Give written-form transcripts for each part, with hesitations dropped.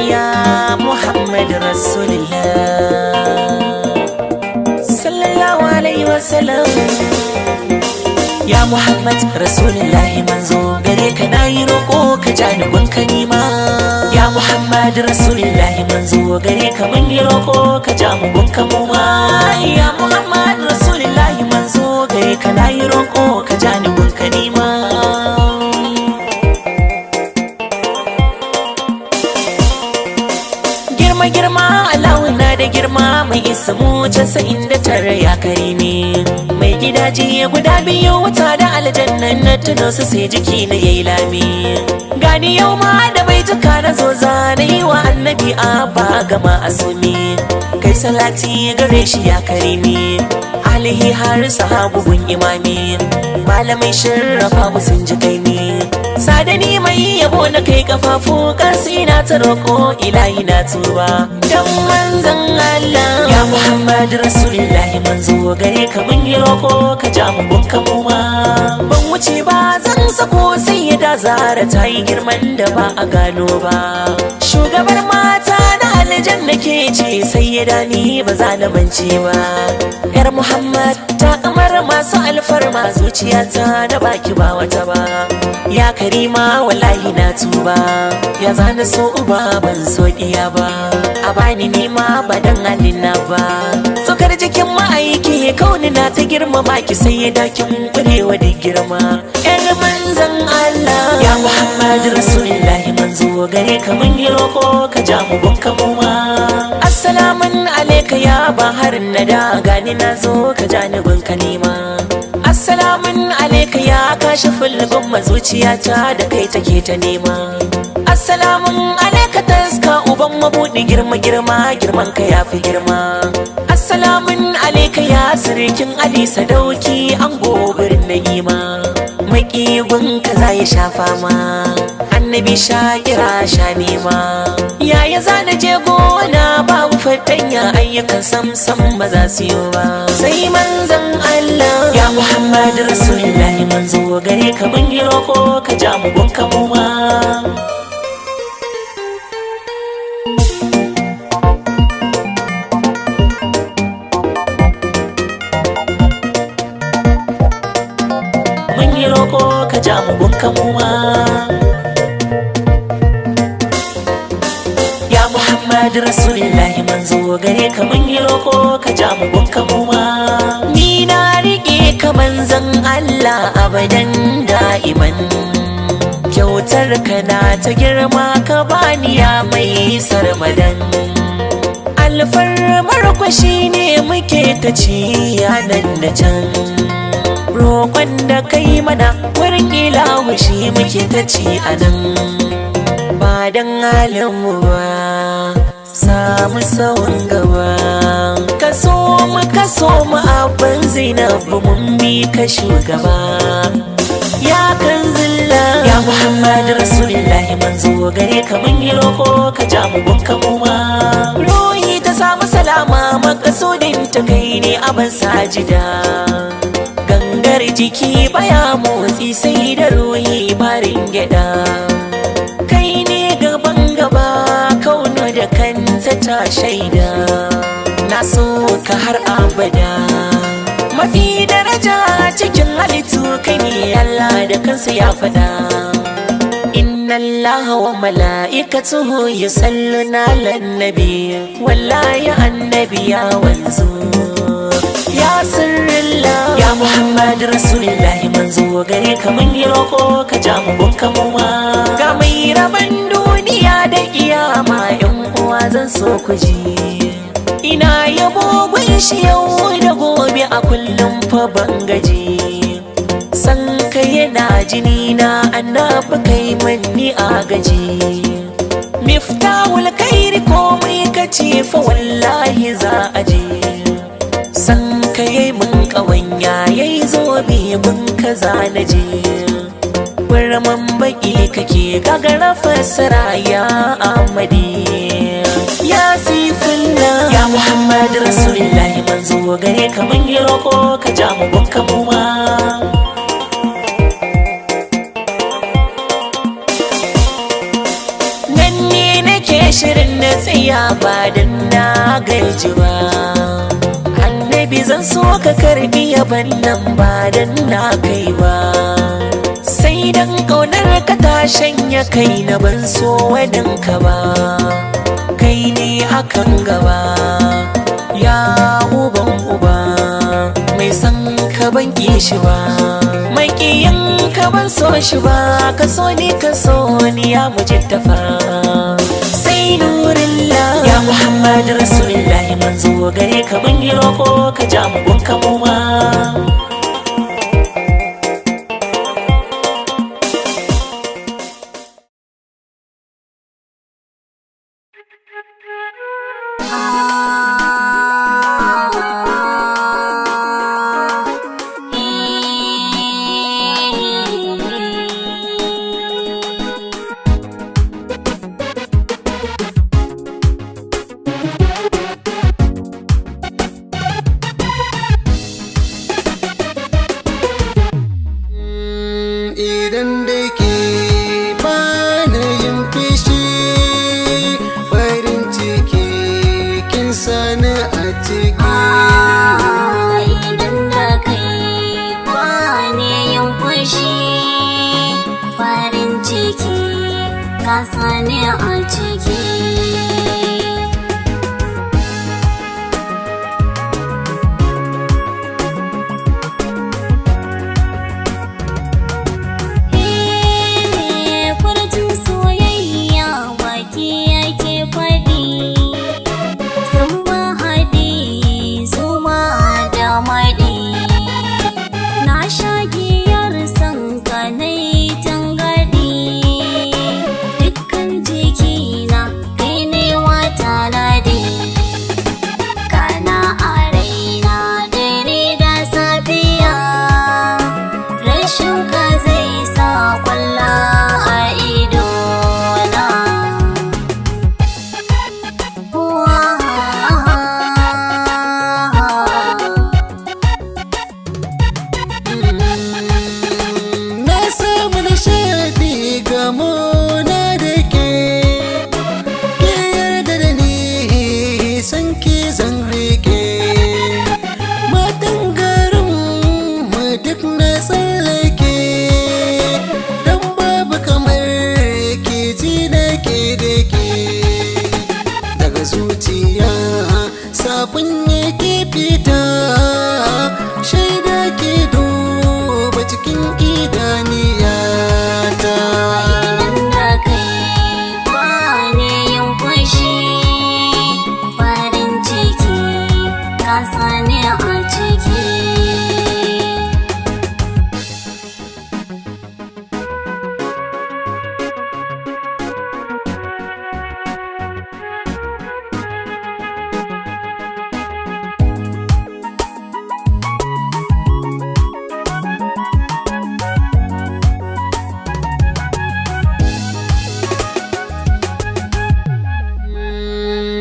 ya Muhammad Rasulullah sallallahu alaihi wasallam. Ya Muhammad Rasulullahi manzo gare ka nayi roƙo ka janibin kanima. Ya Muhammad Rasulullahi manzo gare ka mun yi roƙo ka janibin kamuma. Ya Muhammad Rasulullahi manzo gare ka nayi roƙo ka janibin kanima. Girma girma Allahu na da girma mai isa mu 99 ya karimi. Mai gidaje guda biyu wuta da aljannan na tuno su sai jiki na yayi lami. Gani yau ma da bai tuka na zo zana yi wa annabi abba gama asumi. Kai salati gare shi ya karimi, alihi har sahabu gun imami. Malamai shirrafa mu sun ji kai ni, sadani mai yabo na kai kafafu kasi na ta roƙo ilahi na tuba dan manzon Allah. Ya Muhammad Rasulullahi manzo gare ka mun yi roƙo ka ja mu gunka mu ma. Ban wuce ba zan sako sai ya da zara ta yi girman da ba a gano ba. Shugabar mata na aljanna ke ce sai ya dani ba za na mance ba. Yar Muhammad ta kamar masu alfarma zuciyata da baki ba wata ba. Ya karima wallahi na tuba, ya zana so uba ban so diya ba. A bani nima ba dan halina ba. Tsokar jikin ma'aiki kauni na ta girma baki sai ya dakin kurewa da girma. Yar manzon Allah ya Muhammad Rasulullahi manzo gare ka mun yi roƙo ka ja mu gunka mu ma. Assalamun alaika ya baharin nada gani na zo ka ja ni gunka nima. Assalamun alaika ya kashi fulgun mazuciyata da kai take ta nema. Assalamun alaika taska uban mabudi girma girma girman ka yafi girma. Assalamun alaika ya sirikin Ali sadauki an gobirin na'ima. Maƙigun ka za ya shafa ma, annabi shakira sha nema. Yaya zana je gona babu fatanya ayyukan sam ba za su yi ba. Sai manzon Allah ya Muhammad Rasulullahi manzo gare ka mun yi roƙo ka ja mu gunka mu ma. Mun yi roƙo ka ja mu gunka mu ma. Ya Muhammad Rasulullahi manzo gare ka mun yi roƙo ka ja mu gunka mu ma. Ni na riƙe ka manzon Allah abadan da'iman. Kyautar ka na ta girma ka bani ya mai sarmadan. Alfarmar kwashi ne muke ta ci nan da can. Roƙon da kai mana wurin ilahu shi muke ta ci a nan. Ba dan halinmu ba samu sauran gaba. Kaso mu abin Zainabu mun bi ka shugaba. Ya kan zilla ya Muhammad Rasulullahi manzo gare ka mun yi roƙo ka ja mu gunka mu ma. Ruhi ta samu salama makasudin ta kai ne abin sajida. Gangar jiki baya motsi sai da ruhi barin gyada. Kai ne gaban gaba kauna da kanta ta shaida. Na so ka har abada, mafi daraja cikin halittu kai ne Allah da kansa ya fada. Inna Allah wa mala'ikatuhu yusalluna alan nabi, wallahi annabi ya wanzu. Ya sirrillah ya Muhammad Rasulullahi manzo gare ka mun yi roƙo ka ja mu gunka mu ma. Ga mai rabon duniya da kiyama yan uwa zan so ku ji. Ina yabo gun shi yau da gobe a kullum fa ban gaji. San kai yana jini na annabi kai manni agaji. Miftahul khairi komai kace fa wallahi za a je. San ka yi mun ƙawanya yayi zobe mun kaza na je. Gwarman baki kake gagara fassara ya Ahmadi. Ya sifillah ya Muhammad Rasulullahi manzo gare ka mun yi roƙo ka ja mu gunka mu ma. Nan ne nake nake shirin na tsaya ba dan na gaji ba. Annabi zan so ka karbi yaban nan ba dan na kai ba, sai dan ƙaunar ka ta shanya kai na ban so waninka ba. Kai ne akan gaba ya uban uba, mai san ka ban ƙi shi ba, mai ƙiyin ka ban so shi ba. Ka so ni ka so ni ya mujittafa, sai nurilla ya Muhammad Rasulullah. Manzo gare ka mun yi roƙo ka ja mu gunka mu ma. Idan da ke bana yin fishi, farin ciki kin sani a ciki. Idan da kai bana yin fushi, farin ciki ka sani a ciki. Sakon yake fita, shaida ke duba cikin idaniyata. Idan da kai bana yin fushi, farin ciki ka sani a ciki.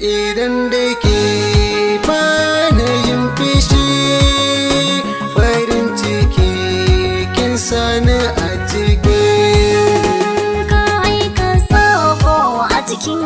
Idan da ke bana yin fishi, farin ciki kin sani a ciki. Ka aika sako a cikin